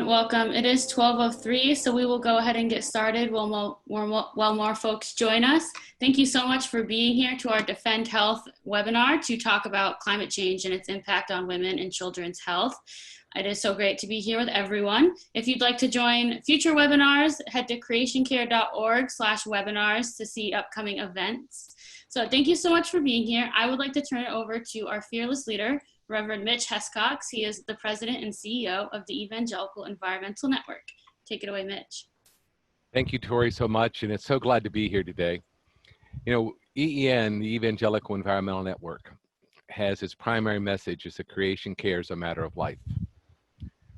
everyone. Welcome. It is 12:03, so we will go ahead and get started while more folks join us. Thank you so much for being here to our Defend Health webinar to talk about climate change and its impact on women and children's health. It is so great to be here with everyone. If you'd like to join future webinars, head to creationcare.org/webinars to see upcoming events. So thank you so much for being here. I would like to turn it over to our fearless leader, Reverend Mitch Hescox. He is the president and CEO of the Evangelical Environmental Network. Take it away, Mitch. Thank you, Tori, so much, and it's so glad to be here today. You know, EEN, the Evangelical Environmental Network, has its primary message is that creation care is a matter of life.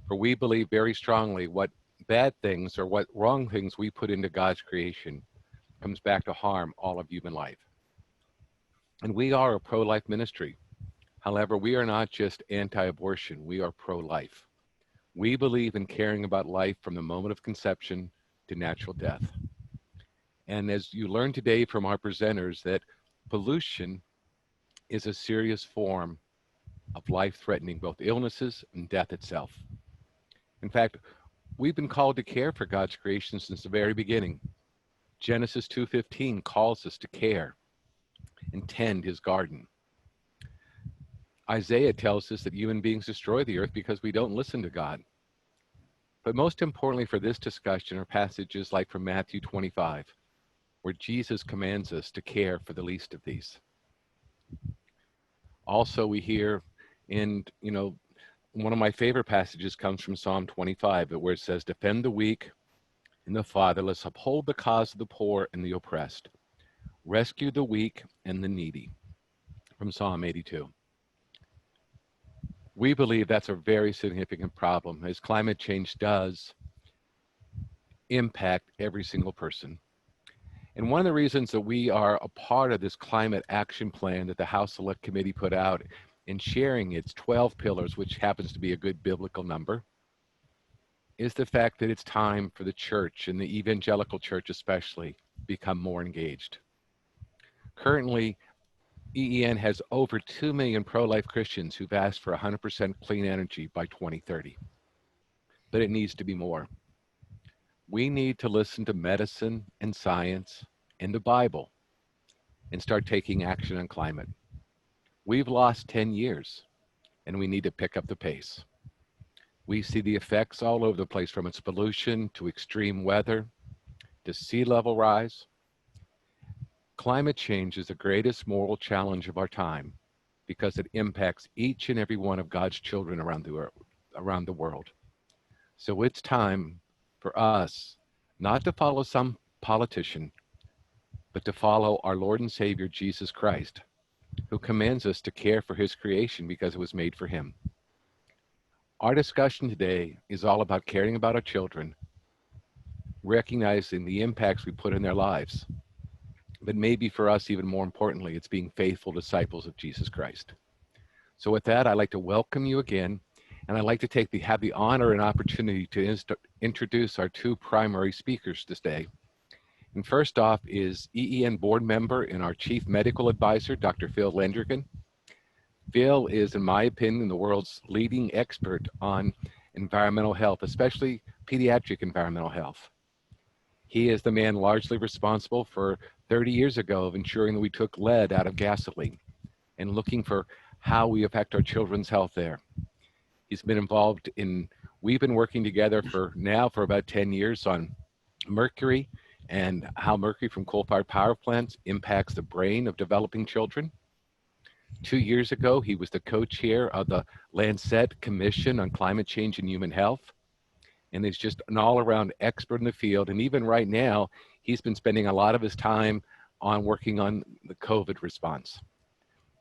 For we believe very strongly what bad things or what wrong things we put into God's creation comes back to harm all of human life. And we are a pro-life ministry. However, we are not just anti-abortion, we are pro-life. We believe in caring about life from the moment of conception to natural death. And as you learned today from our presenters, that pollution is a serious form of life-threatening both illnesses and death itself. In fact, we've been called to care for God's creation since the very beginning. Genesis 2:15 calls us to care and tend his garden. Isaiah tells us that human beings destroy the earth because we don't listen to God. But most importantly for this discussion are passages like from Matthew 25, where Jesus commands us to care for the least of these. Also, we hear one of my favorite passages comes from Psalm 25, where it says, defend the weak and the fatherless, uphold the cause of the poor and the oppressed, rescue the weak and the needy, from Psalm 82. We believe that's a very significant problem, as climate change does impact every single person. And one of the reasons that we are a part of this climate action plan that the House Select Committee put out in sharing its 12 pillars, which happens to be a good biblical number, is the fact that it's time for the church, and the evangelical church especially, become more engaged. Currently, EEN has over 2 million pro-life Christians who've asked for 100% clean energy by 2030. But it needs to be more. We need to listen to medicine and science and the Bible and start taking action on climate. We've lost 10 years and we need to pick up the pace. We see the effects all over the place, from its pollution to extreme weather to sea level rise. Climate change is the greatest moral challenge of our time because it impacts each and every one of God's children around the world. So it's time for us not to follow some politician, but to follow our Lord and Savior, Jesus Christ, who commands us to care for his creation because it was made for him. Our discussion today is all about caring about our children, recognizing the impacts we put in their lives. But maybe for us, even more importantly, it's being faithful disciples of Jesus Christ. So with that, I'd like to welcome you again, and I'd like to have the honor and opportunity to introduce our two primary speakers today. And first off is EEN board member and our chief medical advisor, Dr. Phil Lendergan. Phil is, in my opinion, the world's leading expert on environmental health, especially pediatric environmental health. He is the man largely responsible for 30 years ago of ensuring that we took lead out of gasoline and looking for how we affect our children's health there. He's been involved we've been working together for about 10 years on mercury and how mercury from coal-fired power plants impacts the brain of developing children. 2 years ago, he was the co-chair of the Lancet Commission on Climate Change and Human Health. And is just an all-around expert in the field. And even right now, he's been spending a lot of his time on working on the COVID response.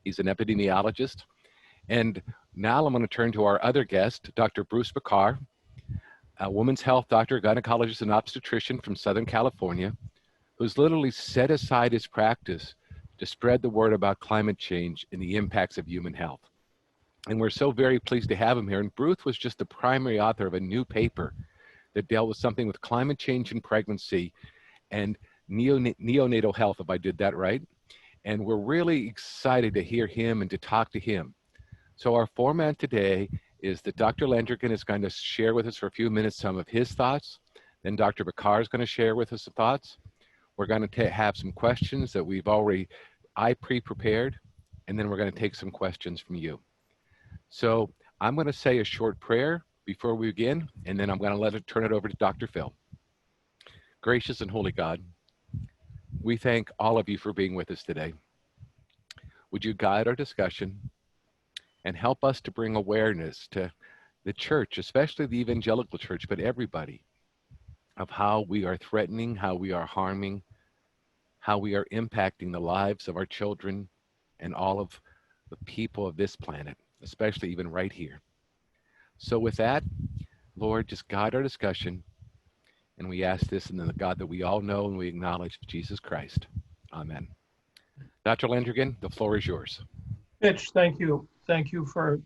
He's an epidemiologist. And now I'm going to turn to our other guest, Dr. Bruce Bakar, a women's health doctor, gynecologist, and obstetrician from Southern California, who's literally set aside his practice to spread the word about climate change and the impacts of human health. And we're so very pleased to have him here. And Bruce was just the primary author of a new paper that dealt with something with climate change in pregnancy and neonatal health, if I did that right. And we're really excited to hear him and to talk to him. So our format today is that Dr. Landrigan is going to share with us for a few minutes some of his thoughts. Then Dr. Bakar is going to share with us some thoughts. We're going to have some questions that I pre-prepared, and then we're going to take some questions from you. So I'm going to say a short prayer before we begin, and then I'm going to turn it over to Dr. Phil. Gracious and holy God, we thank all of you for being with us today. Would you guide our discussion and help us to bring awareness to the church, especially the evangelical church, but everybody, of how we are threatening, how we are harming, how we are impacting the lives of our children and all of the people of this planet, especially even right here. So with that, Lord, just guide our discussion. And we ask this in the God that we all know and we acknowledge, Jesus Christ. Amen. Dr. Landrigan, the floor is yours. Mitch, thank you. Thank you for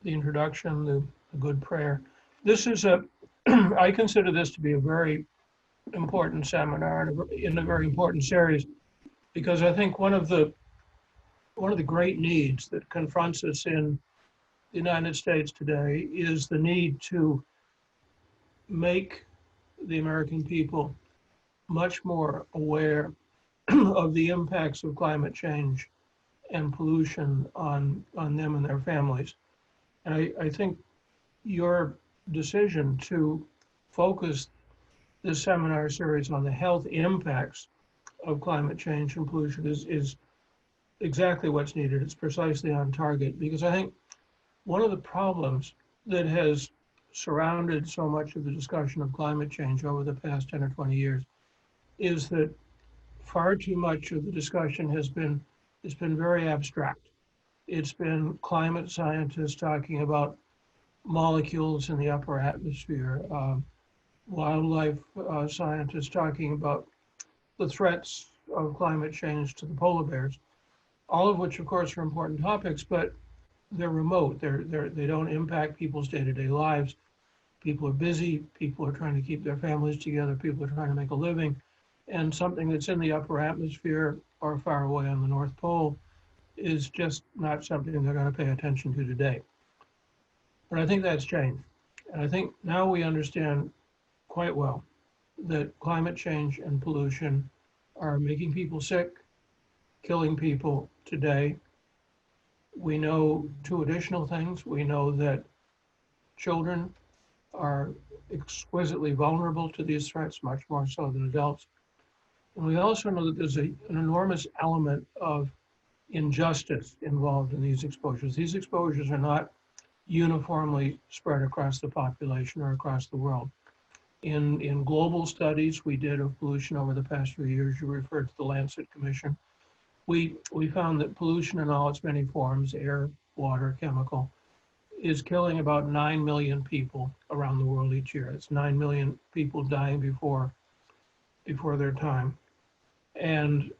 the introduction, the good prayer. This is I consider this to be a very important seminar in a very important series, because I think one of the great needs that confronts us in the United States today is the need to make the American people much more aware of the impacts of climate change and pollution on them and their families. And I think your decision to focus this seminar series on the health impacts of climate change and pollution is exactly what's needed. It's precisely on target, because I think one of the problems that has surrounded so much of the discussion of climate change over the past 10 or 20 years is that far too much of the discussion has been very abstract. It's been climate scientists talking about molecules in the upper atmosphere, wildlife scientists talking about the threats of climate change to the polar bears, all of which, of course, are important topics, but they're remote. They don't impact people's day-to-day lives. People are busy. People are trying to keep their families together. People are trying to make a living. And something that's in the upper atmosphere or far away on the North Pole is just not something they're going to pay attention to today. But I think that's changed. And I think now we understand quite well that climate change and pollution are making people sick, killing people today. We know two additional things. We know that children are exquisitely vulnerable to these threats, much more so than adults. And we also know that there's an enormous element of injustice involved in these exposures. These exposures are not uniformly spread across the population or across the world. In global studies we did of pollution over the past few years, you referred to the Lancet Commission, we found that pollution in all its many forms, air, water, chemical, is killing about 9 million people around the world each year. It's 9 million people dying before their time. And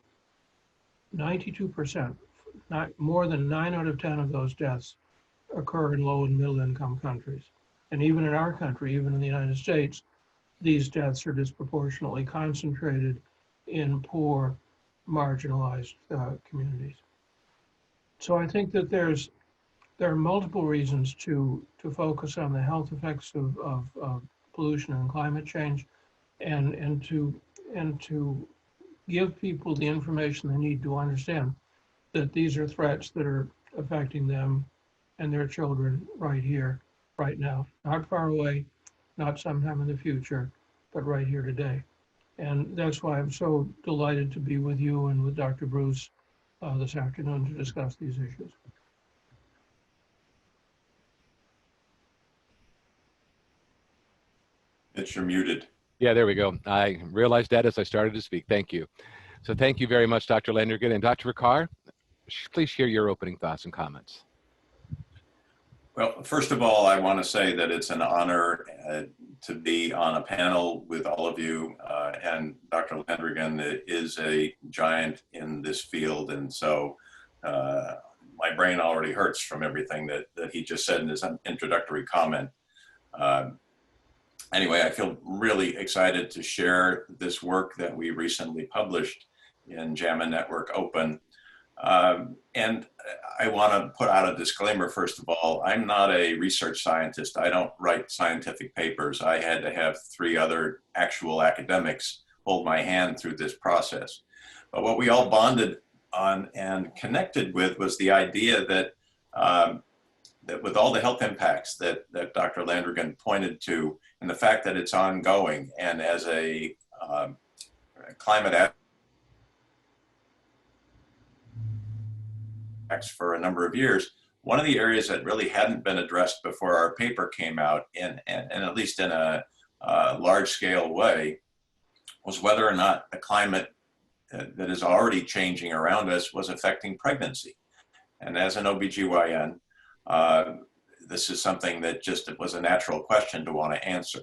92%, not more than 9 out of 10 of those deaths occur in low and middle income countries. And even in our country, even in the United States, these deaths are disproportionately concentrated in poor, marginalized communities. So I think that there are multiple reasons to focus on the health effects of pollution and climate change, and to give people the information they need to understand that these are threats that are affecting them and their children right here, right now, not far away, not sometime in the future, but right here today. And that's why I'm so delighted to be with you and with Dr. Bruce this afternoon to discuss these issues. Mitch, you're muted. Yeah, there we go. I realized that as I started to speak. Thank you. So thank you very much, Dr. Landrigan. And Dr. Bakar, please share your opening thoughts and comments. Well, first of all, I want to say that it's an honor to be on a panel with all of you. And Dr. Landrigan is a giant in this field. And so my brain already hurts from everything that he just said in his introductory comment. Anyway, I feel really excited to share this work that we recently published in JAMA Network Open And I want to put out a disclaimer, first of all. I'm not a research scientist. I don't write scientific papers. I had to have 3 other actual academics hold my hand through this process. But what we all bonded on and connected with was the idea that that with all the health impacts that Dr. Landrigan pointed to, and the fact that it's ongoing, and as a climate for a number of years, one of the areas that really hadn't been addressed before our paper came out, and at least in a large-scale way, was whether or not the climate that is already changing around us was affecting pregnancy. And as an OBGYN, this is something that just it was a natural question to want to answer.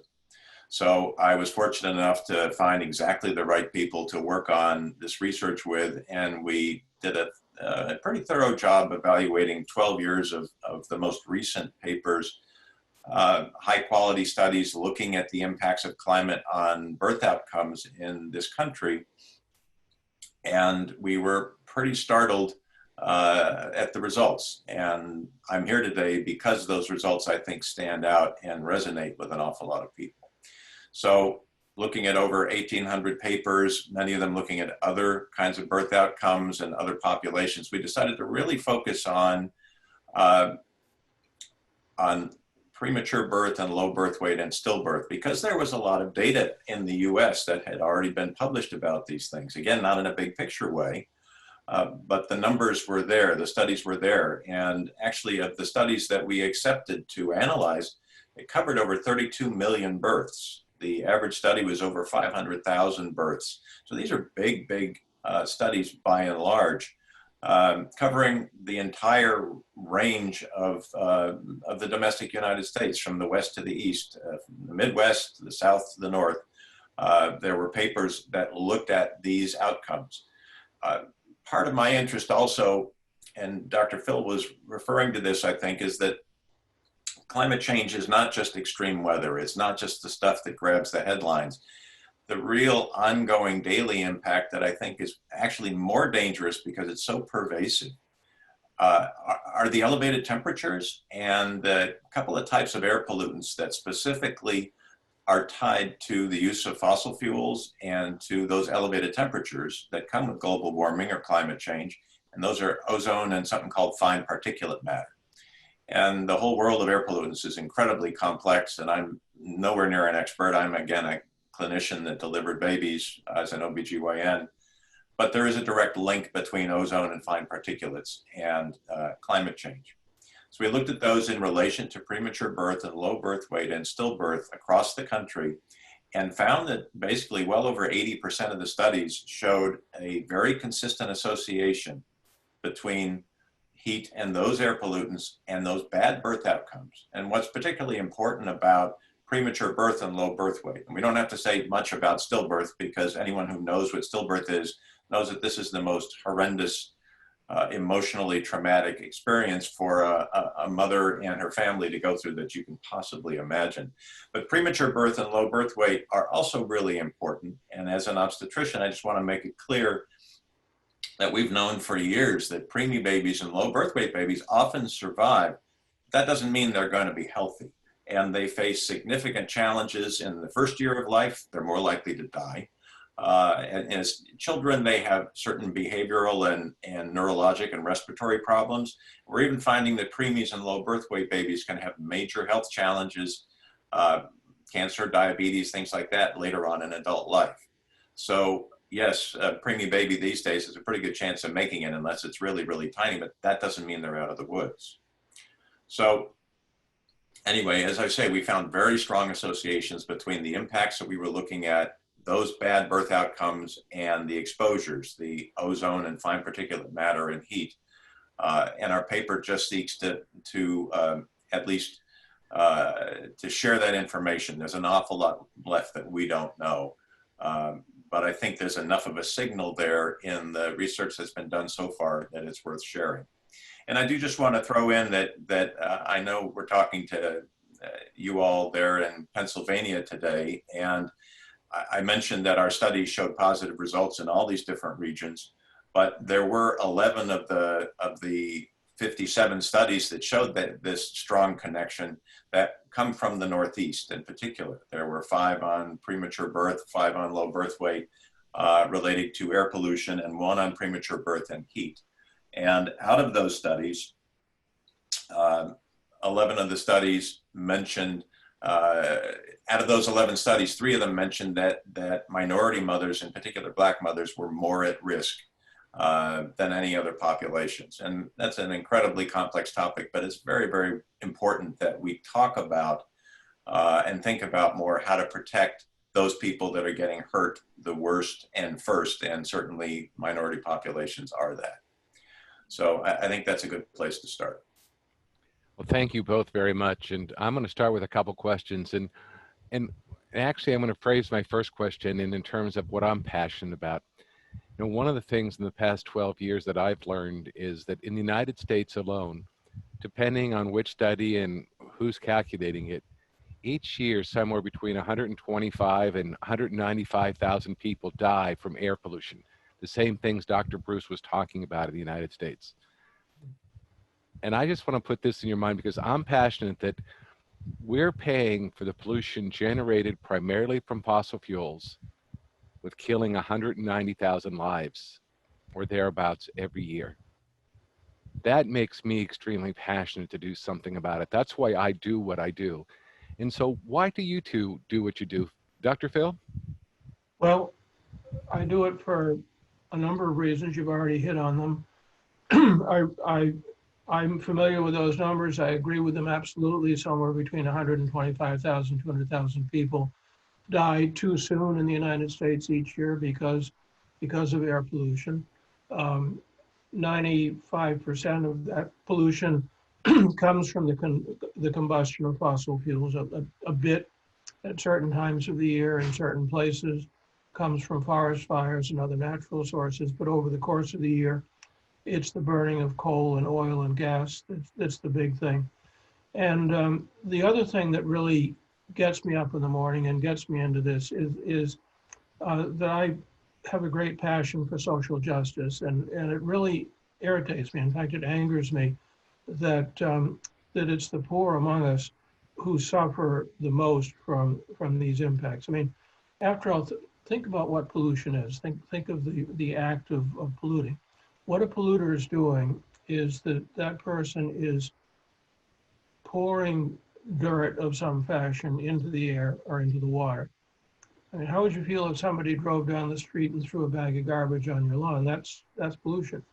So I was fortunate enough to find exactly the right people to work on this research with, and we did a pretty thorough job evaluating 12 years of the most recent papers, high quality studies looking at the impacts of climate on birth outcomes in this country. And we were pretty startled at the results. And I'm here today because those results, I think, stand out and resonate with an awful lot of people. So looking at over 1,800 papers, many of them looking at other kinds of birth outcomes and other populations, we decided to really focus on premature birth and low birth weight and stillbirth, because there was a lot of data in the US that had already been published about these things. Again, not in a big picture way, but the numbers were there, the studies were there. And actually of the studies that we accepted to analyze, it covered over 32 million births. The average study was over 500,000 births. So these are big, big studies by and large, covering the entire range of the domestic United States, from the west to the east, from the Midwest to the south to the north. There were papers that looked at these outcomes. Part of my interest also, and Dr. Phil was referring to this, I think, is that climate change is not just extreme weather. It's not just the stuff that grabs the headlines. The real ongoing daily impact that I think is actually more dangerous because it's so pervasive are the elevated temperatures and a couple of types of air pollutants that specifically are tied to the use of fossil fuels and to those elevated temperatures that come with global warming or climate change. And those are ozone and something called fine particulate matter. And the whole world of air pollutants is incredibly complex, and I'm nowhere near an expert. I'm, again, a clinician that delivered babies as an OBGYN, but there is a direct link between ozone and fine particulates and climate change. So we looked at those in relation to premature birth and low birth weight and stillbirth across the country, and found that basically well over 80% of the studies showed a very consistent association between heat and those air pollutants and those bad birth outcomes. And what's particularly important about premature birth and low birth weight, and we don't have to say much about stillbirth, because anyone who knows what stillbirth is knows that this is the most horrendous, emotionally traumatic experience for a mother and her family to go through that you can possibly imagine. But premature birth and low birth weight are also really important. And as an obstetrician, I just want to make it clear that we've known for years that preemie babies and low birth weight babies often survive. That doesn't mean they're going to be healthy. And they face significant challenges in the first year of life. They're more likely to die. And as children, they have certain behavioral and neurologic and respiratory problems. We're even finding that preemies and low birth weight babies can have major health challenges, cancer, diabetes, things like that later on in adult life. So yes, a preemie baby these days has a pretty good chance of making it unless it's really, really tiny, but that doesn't mean they're out of the woods. So anyway, as I say, we found very strong associations between the impacts that we were looking at, those bad birth outcomes, and the exposures, the ozone and fine particulate matter and heat. And our paper just seeks to at least to share that information. There's an awful lot left that we don't know. But I think there's enough of a signal there in the research that's been done so far that it's worth sharing. And I do just want to throw in that I know we're talking to you all there in Pennsylvania today, and I mentioned that our studies showed positive results in all these different regions. but there were 11 of the 57 studies that showed that this strong connection that come from the Northeast in particular. There were 5 on premature birth, 5 on low birth weight related to air pollution, and 1 on premature birth and heat. And out of those studies, 11 of the studies mentioned, out of those 11 studies, 3 of them mentioned that minority mothers, in particular Black mothers, were more at risk than any other populations. And that's an incredibly complex topic, but it's very, very important that we talk about and think about more how to protect those people that are getting hurt the worst and first, and certainly minority populations are that. So I think that's a good place to start. Well, thank you both very much. And I'm going to start with a couple questions. And actually, I'm going to phrase my first question in terms of what I'm passionate about. You know, one of the things in the past 12 years that I've learned is that in the United States alone, depending on which study and who's calculating it, each year somewhere between 125 and 195,000 people die from air pollution. The same things Dr. Bruce was talking about in the United States. And I just want to put this in your mind because I'm passionate that we're paying for the pollution generated primarily from fossil fuels with killing 190,000 lives or thereabouts every year. That makes me extremely passionate to do something about it. That's why I do what I do. And so why do you two do what you do? Dr. Phil? Well, I do it for a number of reasons. You've already hit on them. I'm familiar with those numbers. I agree with them absolutely. Somewhere between 125,000, 200,000 people die too soon in the United States each year because of air pollution. 95% of that pollution comes from the combustion of fossil fuels. A bit at certain times of the year in certain places comes from forest fires and other natural sources, but over the course of the year, it's the burning of coal and oil and gas that's the big thing. And the other thing that really gets me up in the morning and gets me into this is that I have a great passion for social justice, and it really irritates me. In fact, it angers me that it's the poor among us who suffer the most from these impacts. I mean, after all, think about what pollution is. Think of the act of polluting. What a polluter is doing is that person is pouring dirt of some fashion into the air or into the water. I mean, how would you feel if somebody drove down the street and threw a bag of garbage on your lawn? That's pollution.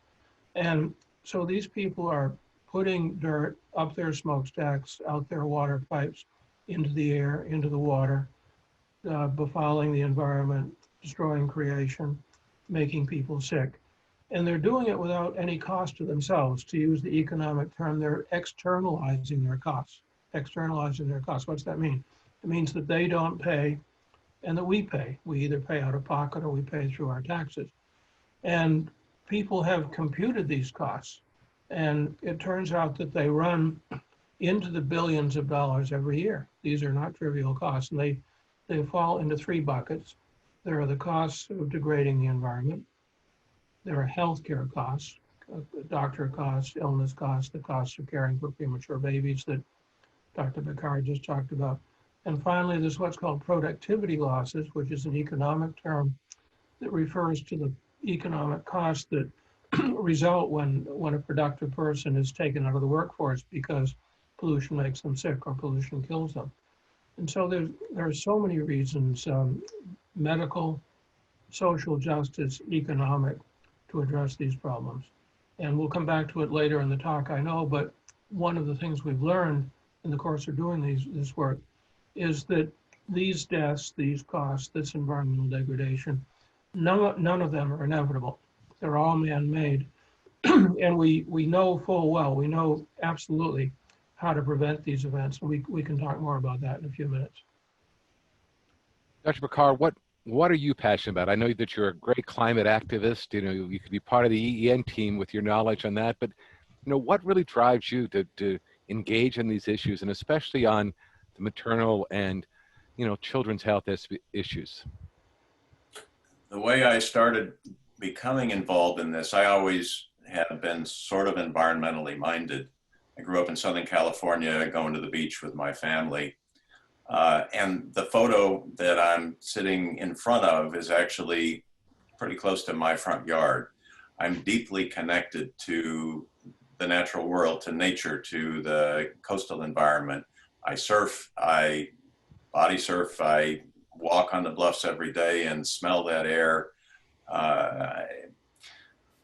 And so these people are putting dirt up their smokestacks, out their water pipes, into the air, into the water, befouling the environment, destroying creation, making people sick. And they're doing it without any cost to themselves. To use the economic term, they're externalizing their costs. Externalizing their costs. What's that mean? It means that they don't pay and that we pay. We either pay out of pocket or we pay through our taxes. And people have computed these costs. And it turns out that they run into the billions of dollars every year. These are not trivial costs. And they fall into 3 buckets. There are the costs of degrading the environment. There are healthcare costs, doctor costs, illness costs, the costs of caring for premature babies that Dr. Picard just talked about. And finally, there's what's called productivity losses, which is an economic term that refers to the economic costs that result when a productive person is taken out of the workforce because pollution makes them sick or pollution kills them. And so there are so many reasons, medical, social justice, economic, to address these problems. And we'll come back to it later in the talk, I know, but one of the things we've learned in the course of doing this work is that these deaths, these costs, this environmental degradation, none of them are inevitable. They're all man-made. And we know full well, we know absolutely how to prevent these events. And we can talk more about that in a few minutes. Dr. Picard, what are you passionate about? I know that you're a great climate activist. You know, you could be part of the EEN team with your knowledge on that, but you know, what really drives you to engage in these issues, and especially on the maternal and, you know, children's health issues? The way I started becoming involved in this, I always have been sort of environmentally minded. I grew up in Southern California, going to the beach with my family. And the photo that I'm sitting in front of is actually pretty close to my front yard. I'm deeply connected to the natural world, to nature, to the coastal environment. I surf, I body surf, I walk on the bluffs every day and smell that air.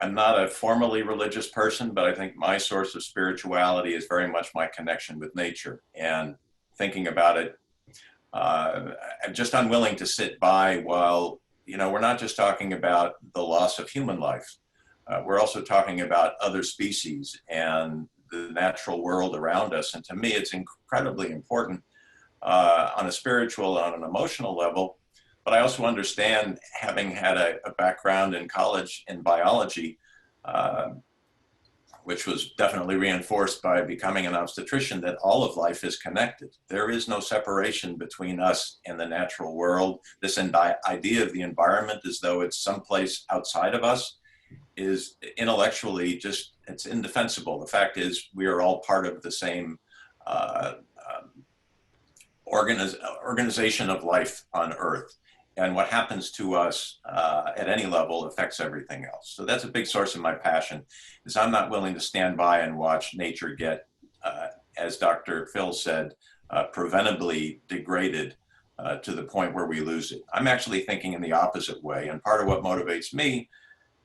I'm not a formally religious person, but I think my source of spirituality is very much my connection with nature. And thinking about it, I'm just unwilling to sit by while, we're not just talking about the loss of human life. We're also talking about other species and the natural world around us. And to me, it's incredibly important on a spiritual, on an emotional level. But I also understand, having had a background in college in biology, which was definitely reinforced by becoming an obstetrician, that all of life is connected. There is no separation between us and the natural world. This idea of the environment as though it's someplace outside of us is intellectually it's indefensible. The fact is, we are all part of the same organization of life on Earth. And what happens to us at any level affects everything else. So that's a big source of my passion, is I'm not willing to stand by and watch nature get, as Dr. Phil said, preventably degraded to the point where we lose it. I'm actually thinking in the opposite way. And part of what motivates me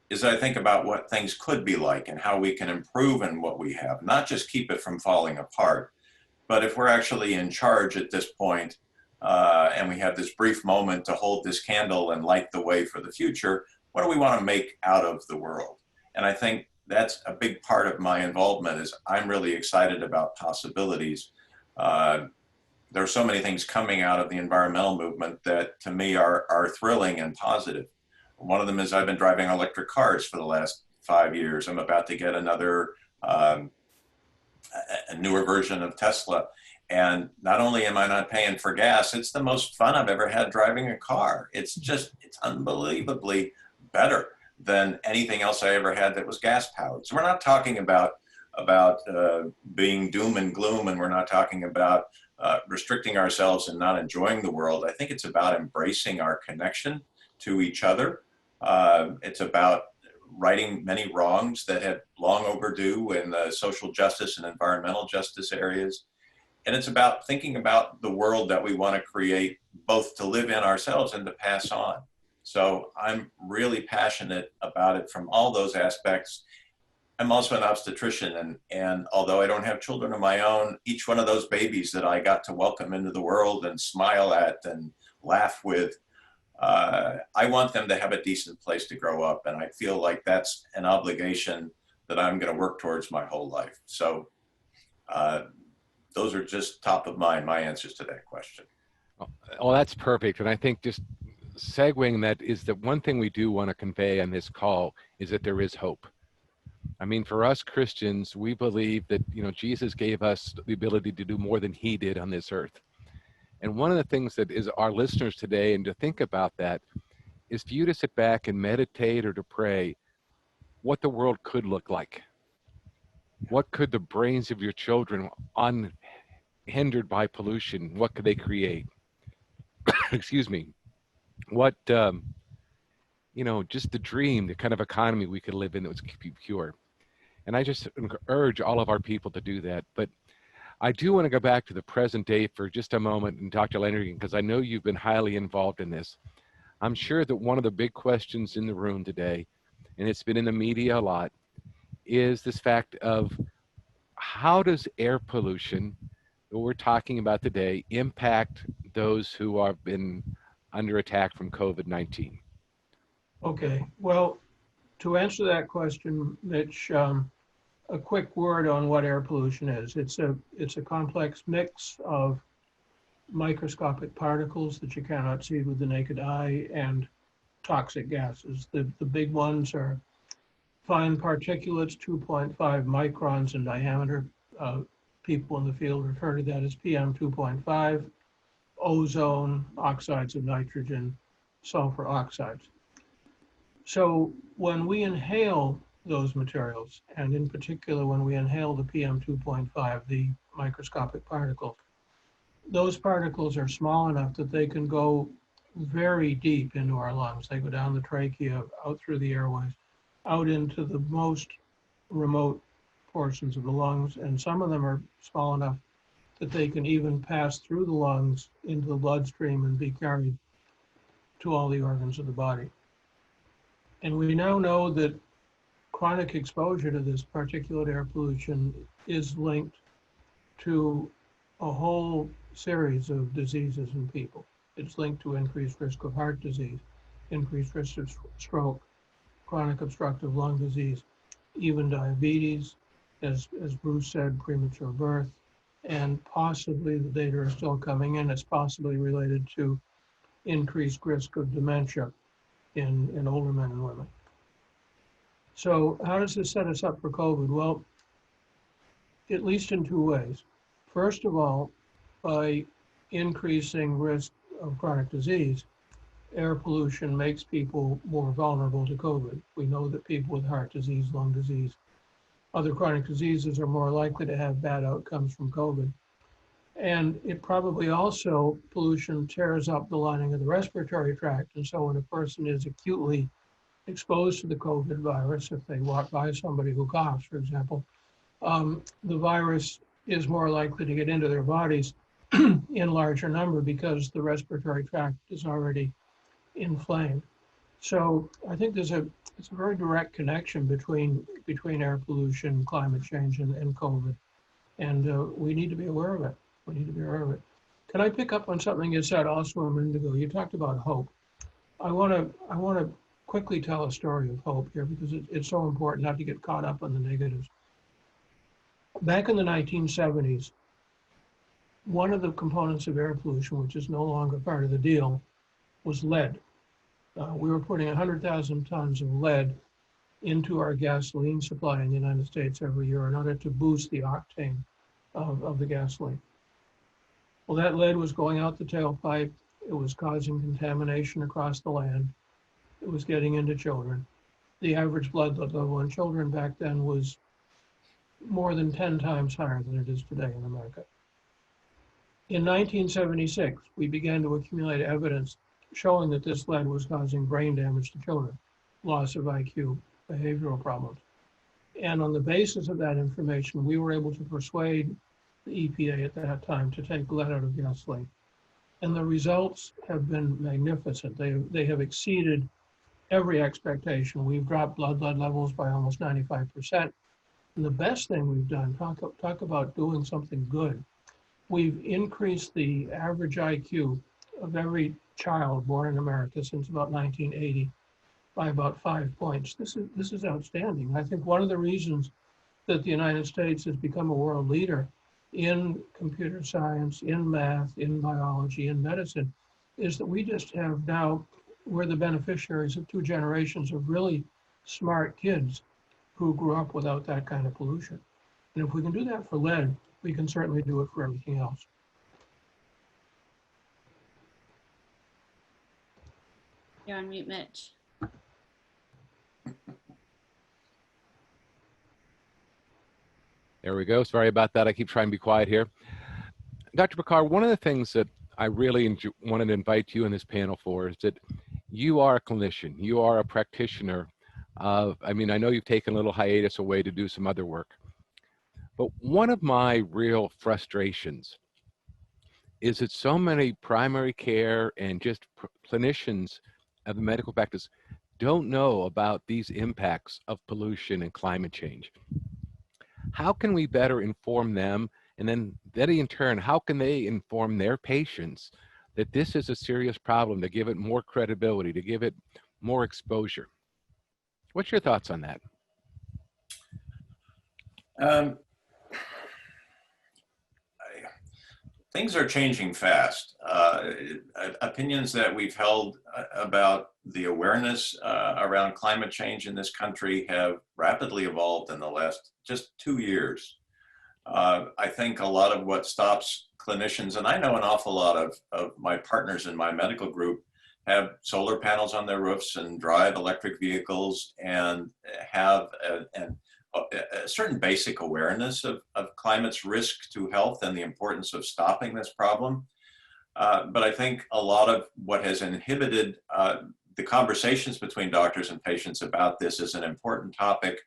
is that I think about what things could be like and how we can improve in what we have, not just keep it from falling apart. But if we're actually in charge at this point, and we have this brief moment to hold this candle and light the way for the future, what do we want to make out of the world? And I think that's a big part of my involvement, is I'm really excited about possibilities. There are so many things coming out of the environmental movement that to me are thrilling and positive. One of them is I've been driving electric cars for the last 5 years. I'm about to get another, a newer version of Tesla. And not only am I not paying for gas, it's the most fun I've ever had driving a car. It's unbelievably better than anything else I ever had that was gas powered. So we're not talking about being doom and gloom, and we're not talking about restricting ourselves and not enjoying the world. I think it's about embracing our connection to each other. It's about righting many wrongs that have long overdue in the social justice and environmental justice areas. And it's about thinking about the world that we want to create, both to live in ourselves and to pass on. So I'm really passionate about it from all those aspects. I'm also an obstetrician, and although I don't have children of my own, each one of those babies that I got to welcome into the world and smile at and laugh with, I want them to have a decent place to grow up. And I feel like that's an obligation that I'm going to work towards my whole life. So those are just top of mind, my answers to that question. Oh, that's perfect. And I think just segueing that is that one thing we do want to convey on this call is that there is hope. I mean, for us Christians, we believe that, Jesus gave us the ability to do more than he did on this earth. And one of the things that is our listeners today, and to think about that, is for you to sit back and meditate or to pray what the world could look like. What could the brains of your children, unhindered by pollution, what could they create? Excuse me. What, just the dream, the kind of economy we could live in that was pure. And I just urge all of our people to do that. But I do want to go back to the present day for just a moment, and Dr. Landrigan, because I know you've been highly involved in this. I'm sure that one of the big questions in the room today, and it's been in the media a lot, is this fact of how does air pollution that we're talking about today impact those who have been under attack from COVID-19? Okay, well, to answer that question, Mitch, a quick word on what air pollution is. It's a complex mix of microscopic particles that you cannot see with the naked eye and toxic gases. The big ones are fine particulates, 2.5 microns in diameter. People in the field refer to that as PM 2.5, ozone, oxides of nitrogen, sulfur oxides. So when we inhale those materials, and in particular when we inhale the PM2.5, the microscopic particles, those particles are small enough that they can go very deep into our lungs. They go down the trachea, out through the airways, out into the most remote portions of the lungs, and some of them are small enough that they can even pass through the lungs into the bloodstream and be carried to all the organs of the body. And we now know that chronic exposure to this particulate air pollution is linked to a whole series of diseases in people. It's linked to increased risk of heart disease, increased risk of stroke, chronic obstructive lung disease, even diabetes, as Bruce said, premature birth, and possibly, the data are still coming in, it's possibly related to increased risk of dementia in older men and women. So how does this set us up for COVID? Well, at least in two ways. First of all, by increasing risk of chronic disease, air pollution makes people more vulnerable to COVID. We know that people with heart disease, lung disease, other chronic diseases are more likely to have bad outcomes from COVID. And it probably also, pollution tears up the lining of the respiratory tract. And so when a person is acutely exposed to the COVID virus, if they walk by somebody who coughs, for example, the virus is more likely to get into their bodies in larger number because the respiratory tract is already inflamed. So I think it's a very direct connection between air pollution, climate change, and COVID. And we need to be aware of it. We need to be aware of it. Can I pick up on something you said also a minute ago? You talked about hope. I want to quickly tell a story of hope here because it's so important not to get caught up on the negatives. Back in the 1970s, one of the components of air pollution, which is no longer part of the deal, was lead. We were putting 100,000 tons of lead into our gasoline supply in the United States every year in order to boost the octane of the gasoline. Well, that lead was going out the tailpipe. It was causing contamination across the land. It was getting into children. The average blood level in children back then was more than 10 times higher than it is today in America. In 1976, we began to accumulate evidence showing that this lead was causing brain damage to children, loss of IQ, behavioral problems. And on the basis of that information, we were able to persuade the EPA at that time to take lead out of gasoline. And the results have been magnificent. They have exceeded every expectation. We've dropped blood lead levels by almost 95%. And the best thing we've done, talk about doing something good. We've increased the average IQ of every child born in America since about 1980 by about 5 points. This is outstanding. I think one of the reasons that the United States has become a world leader in computer science, in math, in biology, in medicine, is that we just have now, we're the beneficiaries of 2 generations of really smart kids who grew up without that kind of pollution. And if we can do that for lead, we can certainly do it for everything else. You're on mute, Mitch. There we go. Sorry about that. I keep trying to be quiet here. Dr. Bakar, one of the things that I really wanted to invite you in this panel for is that you are a clinician. You are a practitioner of, I know you've taken a little hiatus away to do some other work. But one of my real frustrations is that so many primary care and just clinicians of the medical practice don't know about these impacts of pollution and climate change. How can we better inform them? And then in turn, how can they inform their patients that this is a serious problem, to give it more credibility, to give it more exposure? What's your thoughts on that? Things are changing fast. Opinions that we've held about the awareness around climate change in this country have rapidly evolved in the last just 2 years. I think a lot of what stops clinicians, and I know an awful lot of my partners in my medical group, have solar panels on their roofs and drive electric vehicles and have a certain basic awareness of climate's risk to health and the importance of stopping this problem. But I think a lot of what has inhibited the conversations between doctors and patients about this as an important topic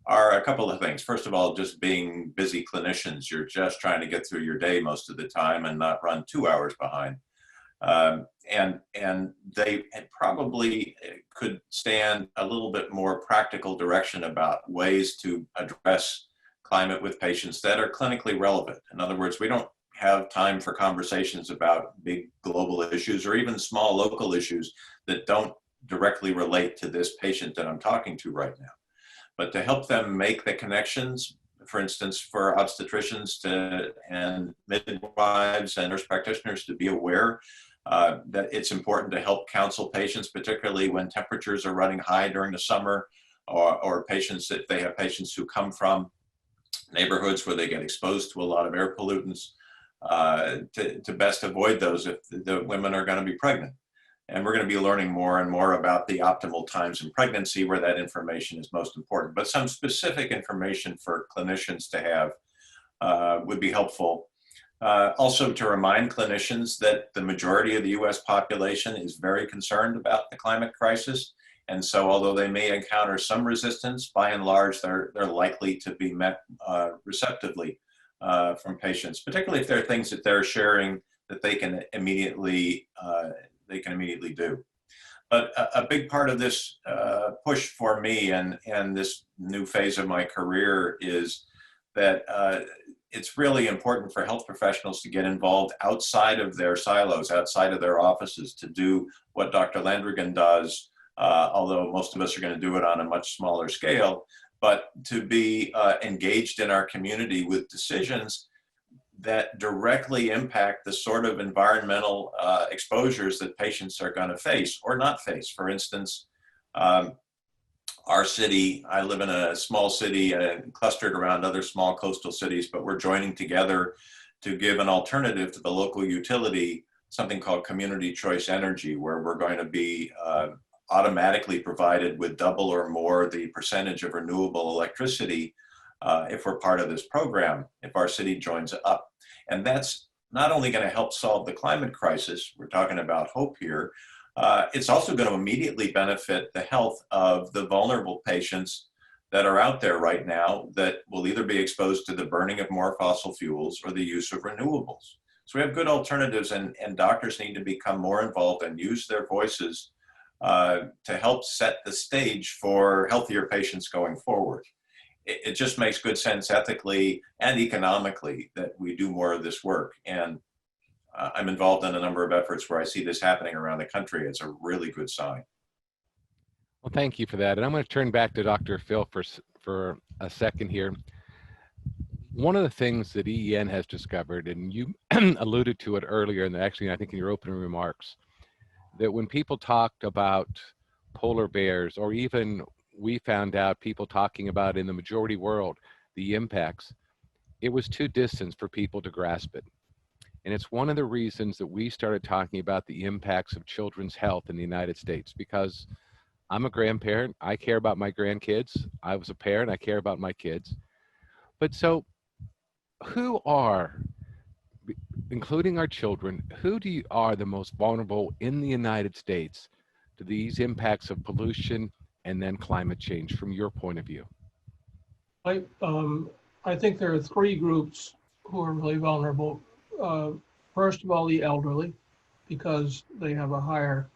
are a couple of things. First of all, just being busy clinicians. You're just trying to get through your day most of the time and not run 2 hours behind. And they probably could stand a little bit more practical direction about ways to address climate with patients that are clinically relevant. In other words, we don't have time for conversations about big global issues or even small local issues that don't directly relate to this patient that I'm talking to right now. But to help them make the connections, for instance, for obstetricians and midwives and nurse practitioners to be aware that it's important to help counsel patients, particularly when temperatures are running high during the summer, or patients, if they have patients who come from neighborhoods where they get exposed to a lot of air pollutants, to best avoid those if the women are going to be pregnant. And we're going to be learning more and more about the optimal times in pregnancy where that information is most important. But some specific information for clinicians to have would be helpful. Also to remind clinicians that the majority of the US population is very concerned about the climate crisis. And so although they may encounter some resistance, by and large, they're likely to be met receptively from patients, particularly if there are things that they're sharing that they can immediately do. But a big part of this push for me and this new phase of my career is that it's really important for health professionals to get involved outside of their silos, outside of their offices, to do what Dr. Landrigan does, although most of us are going to do it on a much smaller scale, but to be engaged in our community with decisions that directly impact the sort of environmental exposures that patients are going to face or not face. For instance, our city, I live in a small city clustered around other small coastal cities, but we're joining together to give an alternative to the local utility, something called community choice energy, where we're going to be automatically provided with double or more the percentage of renewable electricity if we're part of this program, if our city joins up. And that's not only going to help solve the climate crisis, we're talking about hope here, it's also going to immediately benefit the health of the vulnerable patients that are out there right now that will either be exposed to the burning of more fossil fuels or the use of renewables. So we have good alternatives, and doctors need to become more involved and use their voices to help set the stage for healthier patients going forward. It just makes good sense ethically and economically that we do more of this work. And I'm involved in a number of efforts where I see this happening around the country. It's a really good sign. Well, thank you for that. And I'm going to turn back to Dr. Phil for a second here. One of the things that EEN has discovered, and you alluded to it earlier, and actually I think in your opening remarks, that when people talked about polar bears, or even we found out people talking about in the majority world, the impacts, it was too distant for people to grasp it. And it's one of the reasons that we started talking about the impacts of children's health in the United States, because I'm a grandparent, I care about my grandkids. I was a parent, I care about my kids. But so who are, including our children, are the most vulnerable in the United States to these impacts of pollution and then climate change from your point of view? I think there are three groups who are really vulnerable. First of all, the elderly, because they have a higher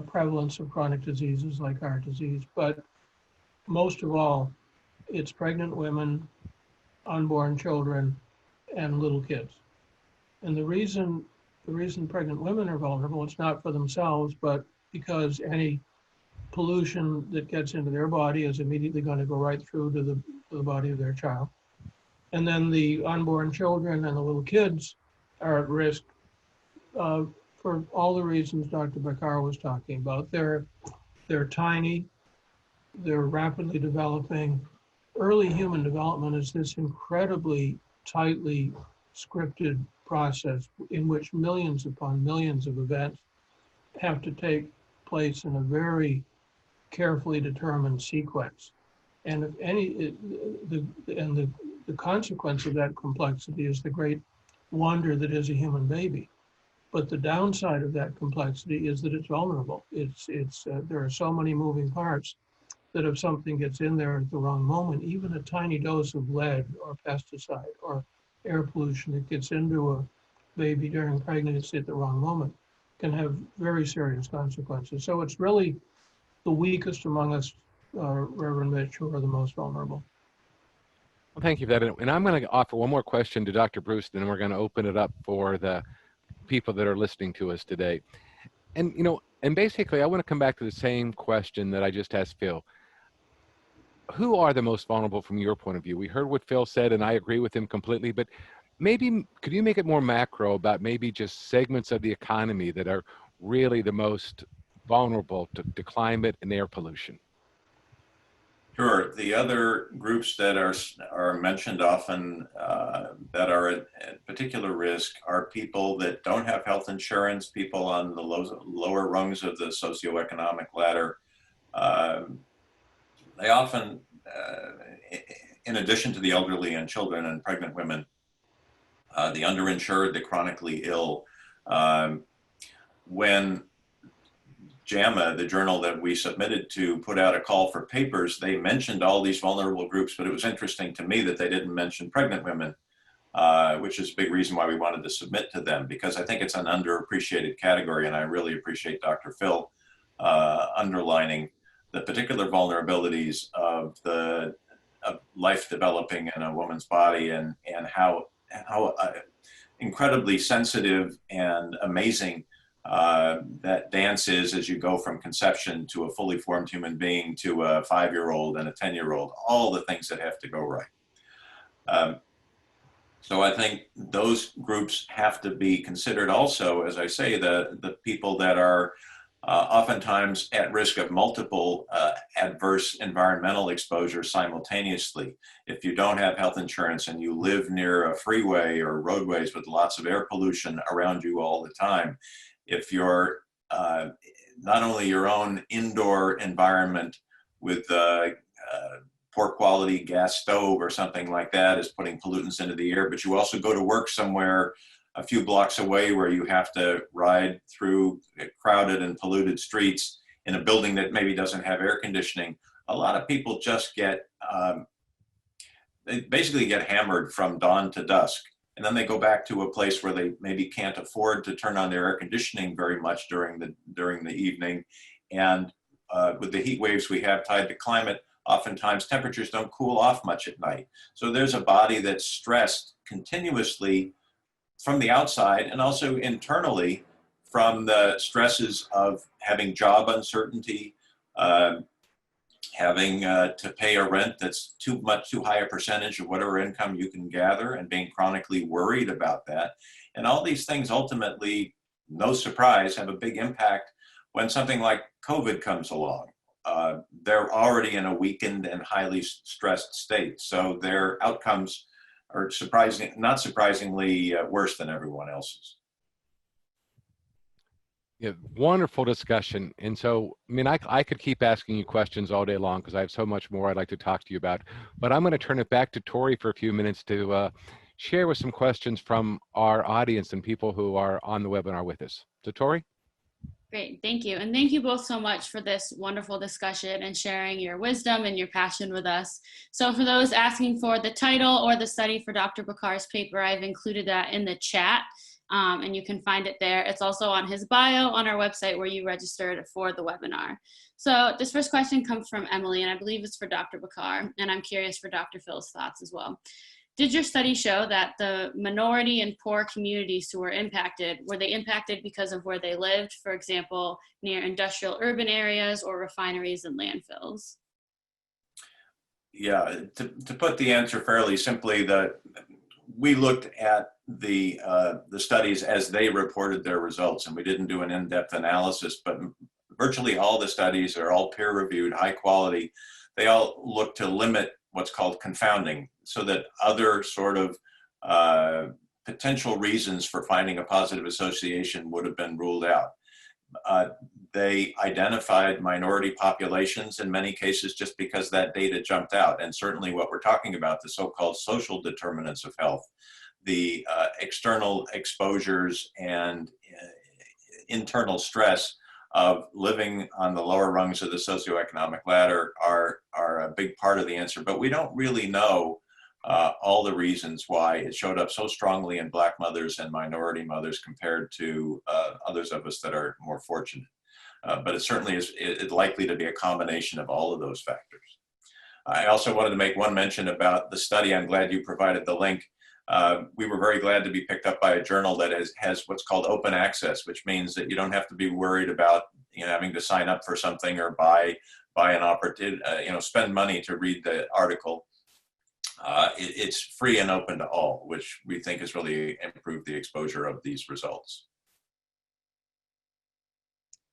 prevalence of chronic diseases like heart disease. But most of all, it's pregnant women, unborn children, and little kids. And the reason pregnant women are vulnerable, it's not for themselves, but because any pollution that gets into their body is immediately going to go right through to the body of their child. And then the unborn children and the little kids are at risk for all the reasons Dr. Bakar was talking about. They're tiny, they're rapidly developing. Early human development is this incredibly tightly scripted process in which millions upon millions of events have to take place in a very carefully determined sequence. And if any, the consequence of that complexity is the great wonder that is a human baby. But the downside of that complexity is that it's vulnerable. There are so many moving parts that if something gets in there at the wrong moment, even a tiny dose of lead or pesticide or air pollution that gets into a baby during pregnancy at the wrong moment can have very serious consequences. So it's really the weakest among us, Reverend Mitch, who are the most vulnerable. Well, thank you for that. And I'm going to offer one more question to Dr. Bruce, and then we're going to open it up for the people that are listening to us today. And, you know, and basically I want to come back to the same question that I just asked Phil. Who are the most vulnerable from your point of view? We heard what Phil said, and I agree with him completely, but maybe could you make it more macro about maybe just segments of the economy that are really the most vulnerable to climate and air pollution? Sure. The other groups that are mentioned often that are at particular risk are people that don't have health insurance, people on the lower rungs of the socioeconomic ladder. They often, in addition to the elderly and children and pregnant women, the underinsured, the chronically ill, when JAMA, the journal that we submitted to, put out a call for papers, they mentioned all these vulnerable groups, but it was interesting to me that they didn't mention pregnant women, which is a big reason why we wanted to submit to them, because I think it's an underappreciated category, and I really appreciate Dr. Phil underlining the particular vulnerabilities of life developing in a woman's body, and how incredibly sensitive and amazing that dance is as you go from conception to a fully formed human being to a 5-year-old and a 10-year-old, all the things that have to go right. So I think those groups have to be considered also, as I say, the people that are oftentimes at risk of multiple adverse environmental exposures simultaneously. If you don't have health insurance and you live near a freeway or roadways with lots of air pollution around you all the time, if you're not only your own indoor environment with poor quality gas stove or something like that is putting pollutants into the air, but you also go to work somewhere a few blocks away where you have to ride through crowded and polluted streets in a building that maybe doesn't have air conditioning, a lot of people just they basically get hammered from dawn to dusk. And then they go back to a place where they maybe can't afford to turn on their air conditioning very much during the evening. And with the heat waves we have tied to climate, oftentimes temperatures don't cool off much at night. So there's a body that's stressed continuously from the outside and also internally from the stresses of having job uncertainty, having to pay a rent that's too high a percentage of whatever income you can gather, and being chronically worried about that. And all these things ultimately, no surprise, have a big impact when something like COVID comes along. They're already in a weakened and highly stressed state, so their outcomes are not surprisingly worse than everyone else's. Yeah, wonderful discussion. And so, I mean, I could keep asking you questions all day long because I have so much more I'd like to talk to you about. But I'm going to turn it back to Tori for a few minutes to share with some questions from our audience and people who are on the webinar with us. So, Tori? Great, thank you. And thank you both so much for this wonderful discussion and sharing your wisdom and your passion with us. So for those asking for the title or the study for Dr. Bakar's paper, I've included that in the chat. And you can find it there. It's also on his bio on our website where you registered for the webinar. So this first question comes from Emily, and I believe it's for Dr. Bakar, and I'm curious for Dr. Phil's thoughts as well. Did your study show that the minority and poor communities who were they impacted because of where they lived, for example, near industrial urban areas or refineries and landfills? Yeah, to put the answer fairly simply, we looked at the studies as they reported their results, and we didn't do an in-depth analysis, but virtually all the studies are all peer-reviewed, high quality. They all look to limit what's called confounding, so that other sort of potential reasons for finding a positive association would have been ruled out. They identified minority populations in many cases just because that data jumped out. And certainly what we're talking about, the so-called social determinants of health, the external exposures and internal stress of living on the lower rungs of the socioeconomic ladder are a big part of the answer. But we don't really know all the reasons why it showed up so strongly in Black mothers and minority mothers compared to others of us that are more fortunate. But it certainly is likely to be a combination of all of those factors. I also wanted to make one mention about the study. I'm glad you provided the link. We were very glad to be picked up by a journal that has what's called open access, which means that you don't have to be worried about having to sign up for something or buy an opportunity, spend money to read the article. It's free and open to all, which we think has really improved the exposure of these results.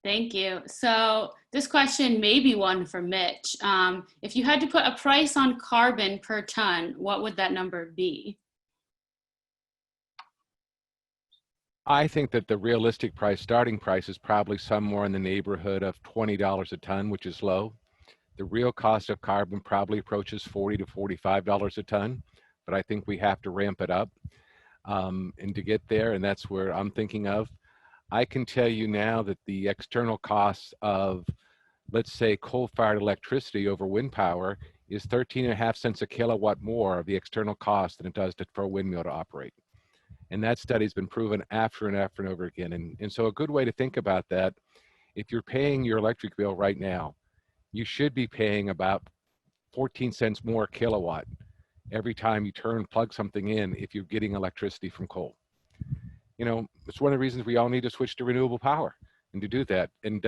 Thank you. So this question may be one for Mitch. If you had to put a price on carbon per ton, what would that number be? I think that the realistic starting price is probably somewhere in the neighborhood of $20 a ton, which is low. The real cost of carbon probably approaches $40 to $45 a ton, but I think we have to ramp it up. And to get there, and that's where I'm thinking of. I can tell you now that the external costs of, let's say, coal-fired electricity over wind power is 13.5 cents a kilowatt more of the external cost than it does for a windmill to operate. And that study's been proven after and after and over again. And so a good way to think about that, if you're paying your electric bill right now, you should be paying about 14 cents more a kilowatt every time you plug something in if you're getting electricity from coal. It's one of the reasons we all need to switch to renewable power and to do that. And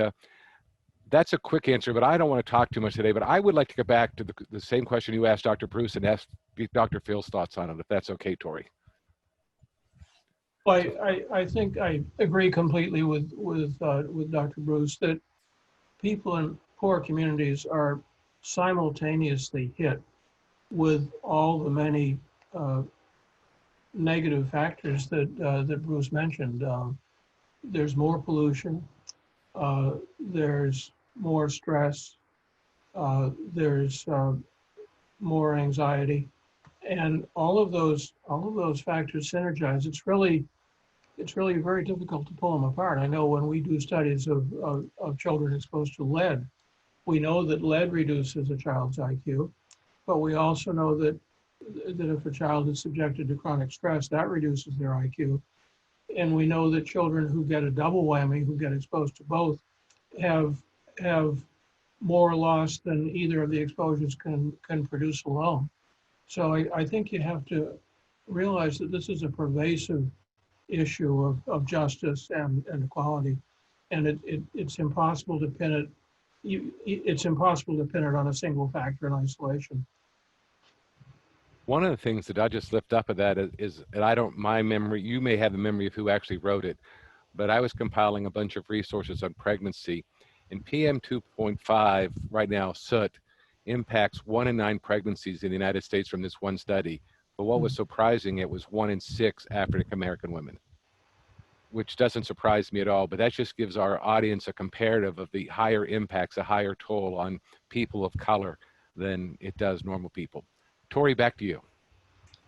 that's a quick answer, but I don't want to talk too much today, but I would like to go back to the same question you asked Dr. Bruce and ask Dr. Phil's thoughts on it, if that's okay, Tori. Well, I think I agree completely with Dr. Bruce that people in poor communities are simultaneously hit with all the many negative factors that Bruce mentioned. There's more pollution, there's more stress, there's more anxiety, and all of those factors synergize. It's really very difficult to pull them apart. I know when we do studies of children exposed to lead, we know that lead reduces a child's IQ, but we also know that if a child is subjected to chronic stress, that reduces their IQ. And we know that children who get a double whammy, who get exposed to both, have more loss than either of the exposures can produce alone. So I think you have to realize that this is a pervasive issue of justice and equality, and it's impossible to pin it. It's impossible to pin it on a single factor in isolation. One of the things that I just lift up of that is, and my memory, you may have the memory of who actually wrote it, but I was compiling a bunch of resources on pregnancy, and PM 2.5 right now, soot, impacts 1 in 9 pregnancies in the United States from this one study. But what was surprising, it was 1 in 6 African American women, which doesn't surprise me at all, but that just gives our audience a comparative of the higher impacts, a higher toll on people of color than it does normal people. Tori, back to you.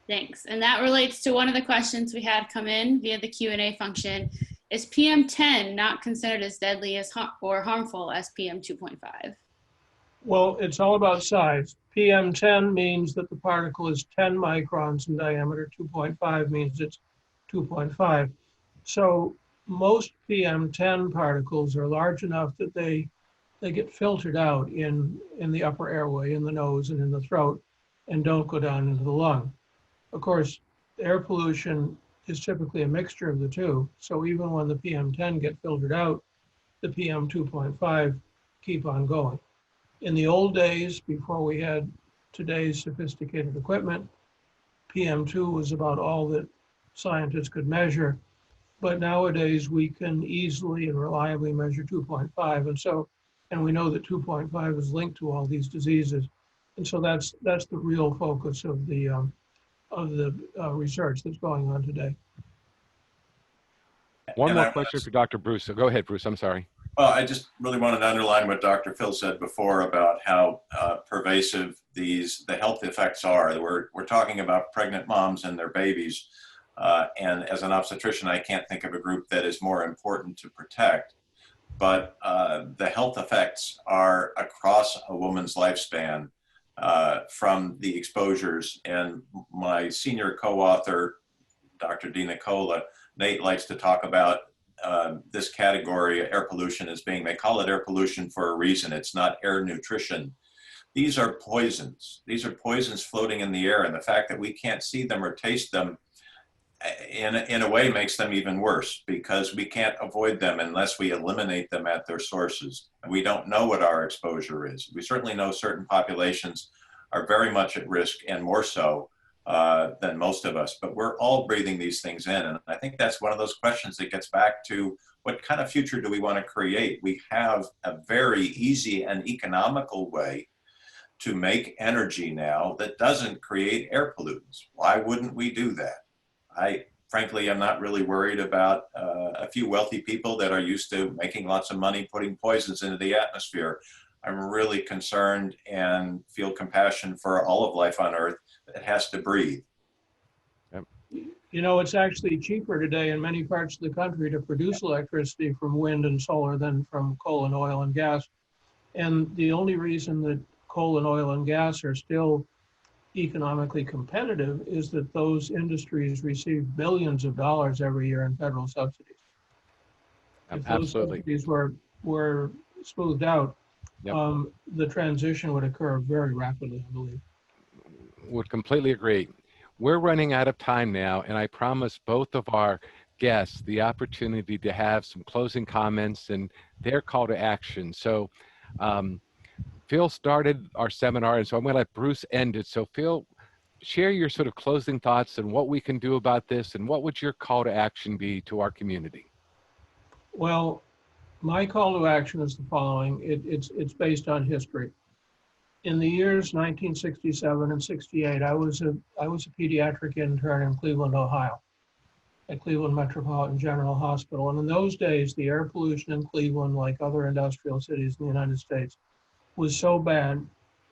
Thanks. And that relates to one of the questions we had come in via the Q&A function. Is PM10 not considered as deadly or harmful as PM 2.5? Well, it's all about size. PM10 means that the particle is 10 microns in diameter. 2.5 means it's 2.5. So most PM10 particles are large enough that they get filtered out in the upper airway, in the nose and in the throat, and don't go down into the lung. Of course, air pollution is typically a mixture of the two. So even when the PM10 get filtered out, the PM 2.5 keep on going. In the old days, before we had today's sophisticated equipment, PM2 was about all that scientists could measure. But nowadays we can easily and reliably measure 2.5. And we know that 2.5 is linked to all these diseases. And so that's the real focus of the research that's going on today. One And more I want question to for Dr. Bruce. So go ahead, Bruce. I'm sorry. Well, I just really wanted to underline what Dr. Phil said before about how pervasive the health effects are. We're talking about pregnant moms and their babies. And as an obstetrician, I can't think of a group that is more important to protect. But the health effects are across a woman's lifespan from the exposures. And my senior co-author, Dr. Dina Cola, Nate likes to talk about this category, air pollution, as being, they call it air pollution for a reason. It's not air nutrition. These are poisons. These are poisons floating in the air. And the fact that we can't see them or taste them in a way makes them even worse, because we can't avoid them unless we eliminate them at their sources. And we don't know what our exposure is. We certainly know certain populations are very much at risk, and more so than most of us, but we're all breathing these things in. And I think that's one of those questions that gets back to what kind of future do we want to create? We have a very easy and economical way to make energy now that doesn't create air pollutants. Why wouldn't we do that? I frankly am not really worried about a few wealthy people that are used to making lots of money putting poisons into the atmosphere. I'm really concerned and feel compassion for all of life on Earth that has to breathe. You know, it's actually cheaper today in many parts of the country to produce electricity from wind and solar than from coal and oil and gas. And the only reason that coal and oil and gas are still economically competitive is that those industries receive billions of dollars every year in federal subsidies. If those Absolutely. subsidies were smoothed out, Yep. the transition would occur very rapidly, I believe. Would completely agree. We're running out of time now, and I promise both of our guests the opportunity to have some closing comments and their call to action. So Phil started our seminar, and so I'm going to let Bruce end it. So Phil, share your sort of closing thoughts and what we can do about this, and what would your call to action be to our community? Well, my call to action is the following. It's based on history. In the years 1967 and 68, I was a pediatric intern in Cleveland, Ohio, at Cleveland Metropolitan General Hospital. And in those days, the air pollution in Cleveland, like other industrial cities in the United States, was so bad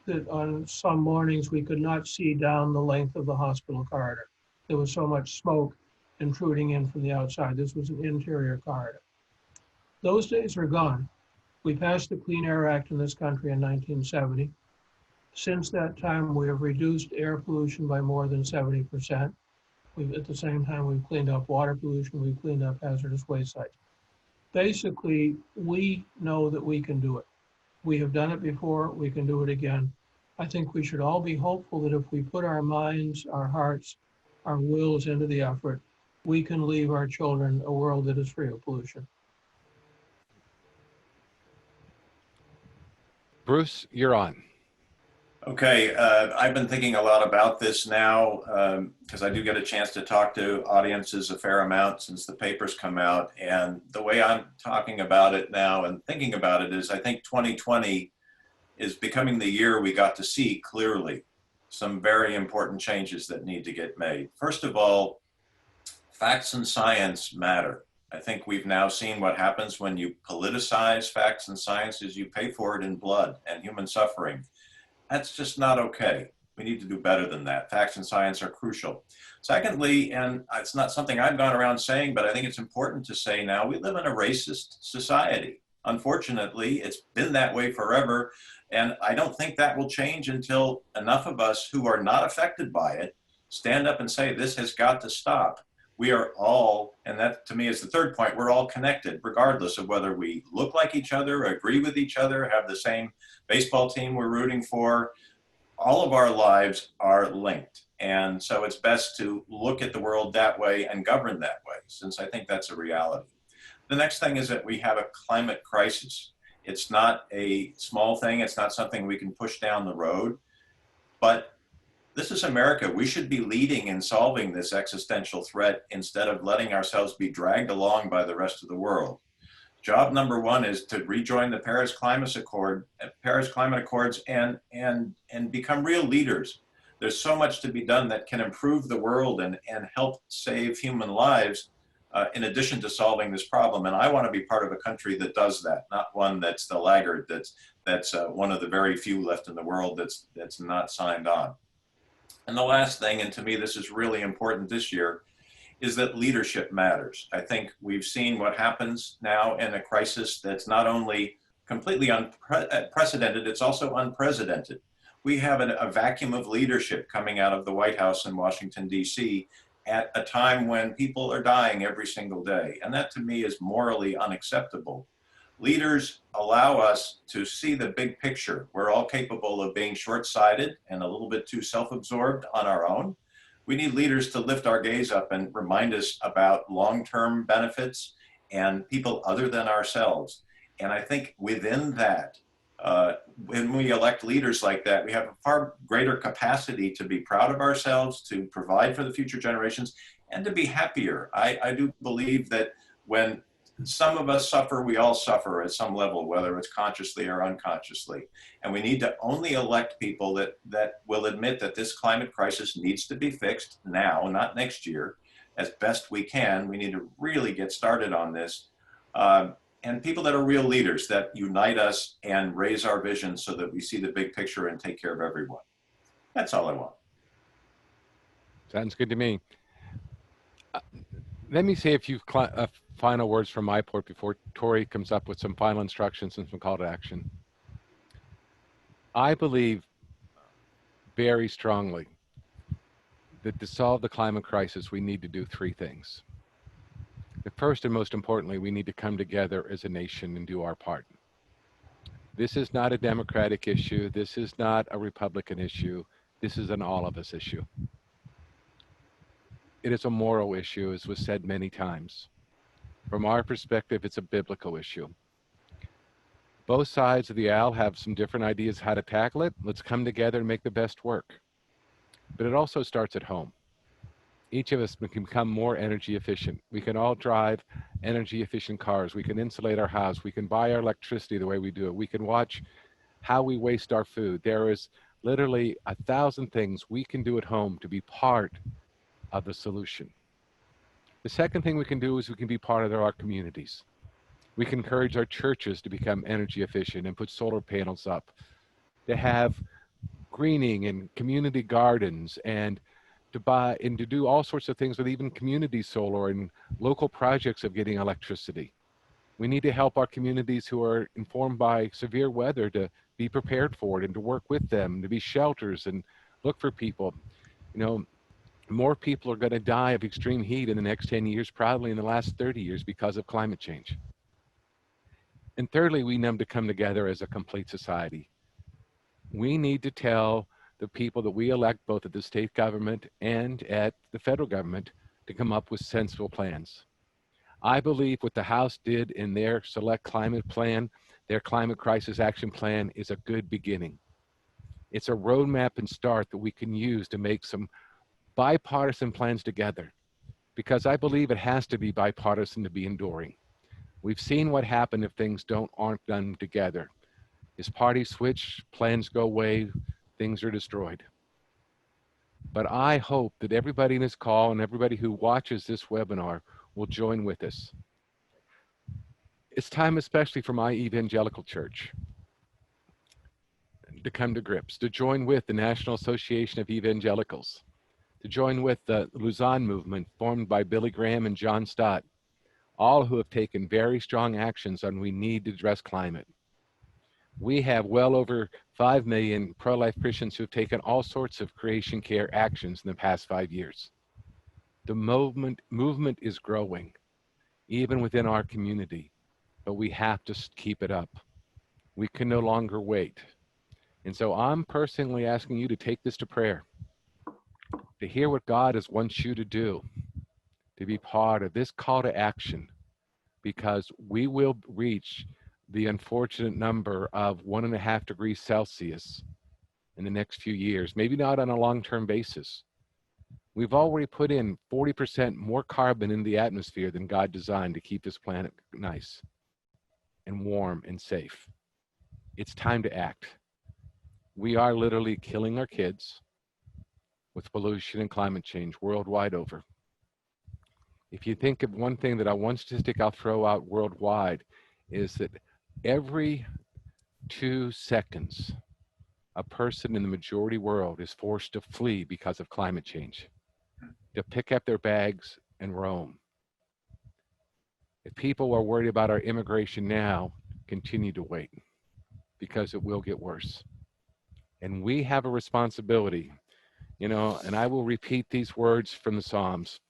that on some mornings we could not see down the length of the hospital corridor. There was so much smoke intruding in from the outside. This was an interior corridor. Those days are gone. We passed the Clean Air Act in this country in 1970. Since that time, we have reduced air pollution by more than 70%. At the same time, we've cleaned up water pollution, we've cleaned up hazardous waste sites. Basically, we know that we can do it. We have done it before, we can do it again. I think we should all be hopeful that if we put our minds, our hearts, our wills into the effort, we can leave our children a world that is free of pollution. Bruce, you're on. Okay, I've been thinking a lot about this now because I do get a chance to talk to audiences a fair amount since the papers come out. And the way I'm talking about it now and thinking about it is I think 2020 is becoming the year we got to see clearly some very important changes that need to get made. First of all, facts and science matter. I think we've now seen what happens when you politicize facts and science is you pay for it in blood and human suffering. That's just not okay. We need to do better than that. Facts and science are crucial. Secondly, and it's not something I've gone around saying, but I think it's important to say now, we live in a racist society. Unfortunately, it's been that way forever. And I don't think that will change until enough of us who are not affected by it stand up and say, this has got to stop. We are all, and that to me is the third point, we're all connected, regardless of whether we look like each other, agree with each other, have the same baseball team we're rooting for. All of our lives are linked. And so it's best to look at the world that way and govern that way, since I think that's a reality. The next thing is that we have a climate crisis. It's not a small thing. It's not something we can push down the road, but this is America. We should be leading in solving this existential threat instead of letting ourselves be dragged along by the rest of the world. Job number one is to rejoin the Paris Climate Accords and become real leaders. There's so much to be done that can improve the world and help save human lives. in addition to solving this problem. And I want to be part of a country that does that, not one that's the laggard, that's one of the very few left in the world that's not signed on. And the last thing, and to me this is really important this year, is that leadership matters. I think we've seen what happens now in a crisis that's not only completely unprecedented, it's also unprecedented. We have a vacuum of leadership coming out of the White House in Washington, D.C., at a time when people are dying every single day. And that to me is morally unacceptable. Leaders allow us to see the big picture. We're all capable of being short-sighted and a little bit too self-absorbed on our own. We need leaders to lift our gaze up and remind us about long-term benefits and people other than ourselves. And I think within that, when we elect leaders like that, we have a far greater capacity to be proud of ourselves, to provide for the future generations, and to be happier. I do believe that when some of us suffer, we all suffer at some level, whether it's consciously or unconsciously. And we need to only elect people that will admit that this climate crisis needs to be fixed now, not next year, as best we can. We need to really get started on this. And people that are real leaders that unite us and raise our vision so that we see the big picture and take care of everyone. That's all I want. Sounds good to me. Let me say a few final words from my part before Tori comes up with some final instructions and some call to action. I believe very strongly that to solve the climate crisis, we need to do three things. The first and most importantly, we need to come together as a nation and do our part. This is not a Democratic issue. This is not a Republican issue. This is an all of us issue. It is a moral issue, as was said many times. From our perspective, it's a biblical issue. Both sides of the aisle have some different ideas how to tackle it. Let's come together and make the best work. But it also starts at home. Each of us can become more energy efficient. We can all drive energy efficient cars. We can insulate our house. We can buy our electricity the way we do it. We can watch how we waste our food. There is literally 1,000 things we can do at home to be part of the solution. The second thing we can do is we can be part of our communities. We can encourage our churches to become energy efficient and put solar panels up, to have greening and community gardens, and to buy and to do all sorts of things with even community solar and local projects of getting electricity. We need to help our communities who are informed by severe weather to be prepared for it and to work with them, to be shelters and look for people. You know, more people are going to die of extreme heat in the next 10 years, probably in the last 30 years because of climate change. And thirdly, we need to come together as a complete society. We need to tell the people that we elect, both at the state government and at the federal government, to come up with sensible plans. I believe what the House did in their select climate plan, their climate crisis action plan, is a good beginning. It's a roadmap and start that we can use to make some bipartisan plans together, because I believe it has to be bipartisan to be enduring. We've seen what happens if things aren't done together. As parties switch, plans go away, things are destroyed. But I hope that everybody in this call and everybody who watches this webinar will join with us. It's time, especially for my evangelical church, to come to grips, to join with the National Association of Evangelicals, to join with the Lausanne movement formed by Billy Graham and John Stott, all who have taken very strong actions on we need to address climate. We have well over 5 million pro-life Christians who have taken all sorts of creation care actions in the past 5 years. The movement is growing, even within our community, but we have to keep it up. We can no longer wait. And so I'm personally asking you to take this to prayer, to hear what God wants you to do, to be part of this call to action, because we will reach the unfortunate number of 1.5 degrees Celsius in the next few years, maybe not on a long-term basis. We've already put in 40% more carbon in the atmosphere than God designed to keep this planet nice and warm and safe. It's time to act. We are literally killing our kids with pollution and climate change worldwide over. If you think of one thing that one statistic I'll throw out worldwide is that every 2 seconds, a person in the majority world is forced to flee because of climate change, to pick up their bags and roam. If people are worried about our immigration now, continue to wait, because it will get worse. And we have a responsibility, and I will repeat these words from the Psalms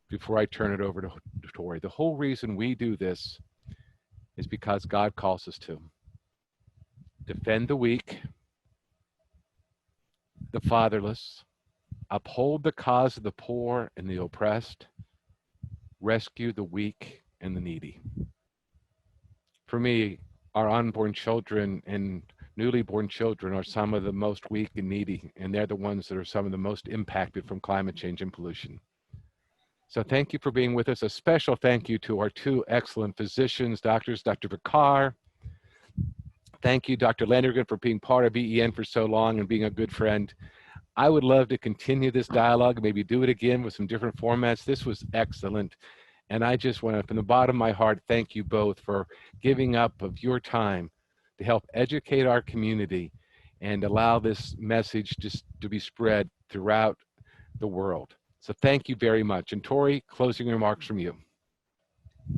before I turn it over to Tori. The whole reason we do this is because God calls us to defend the weak, the fatherless, uphold the cause of the poor and the oppressed, rescue the weak and the needy. For me, our unborn children and newly born children are some of the most weak and needy, and they're the ones that are some of the most impacted from climate change and pollution. So thank you for being with us. A special thank you to our 2 excellent physicians, doctors, Dr. Vicar. Thank you, Dr. Landrigan, for being part of EEN for so long and being a good friend. I would love to continue this dialogue, maybe do it again with some different formats. This was excellent. And I just want to, from the bottom of my heart, thank you both for giving up of your time to help educate our community and allow this message just to be spread throughout the world. So thank you very much. And Tori, closing remarks from you.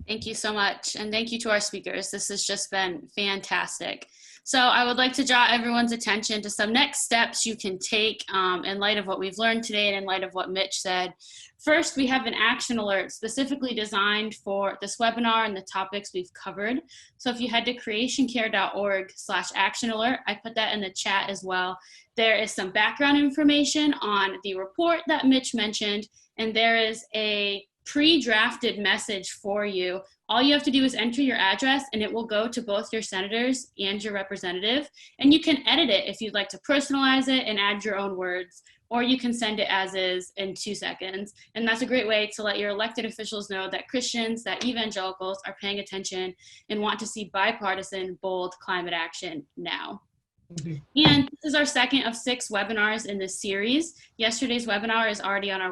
Thank you so much. And thank you to our speakers. This has just been fantastic. So I would like to draw everyone's attention to some next steps you can take in light of what we've learned today and in light of what Mitch said. First, we have an action alert specifically designed for this webinar and the topics we've covered. So if you head to creationcare.org/action alert, I put that in the chat as well. There is some background information on the report that Mitch mentioned, and there is a pre-drafted message for you. All you have to do is enter your address and it will go to both your senators and your representative. And you can edit it if you'd like to personalize it and add your own words, or you can send it as is in 2 seconds. And that's a great way to let your elected officials know that Christians, that evangelicals are paying attention and want to see bipartisan, bold climate action now. And this is our second of 6 webinars in this series. Yesterday's webinar is already on our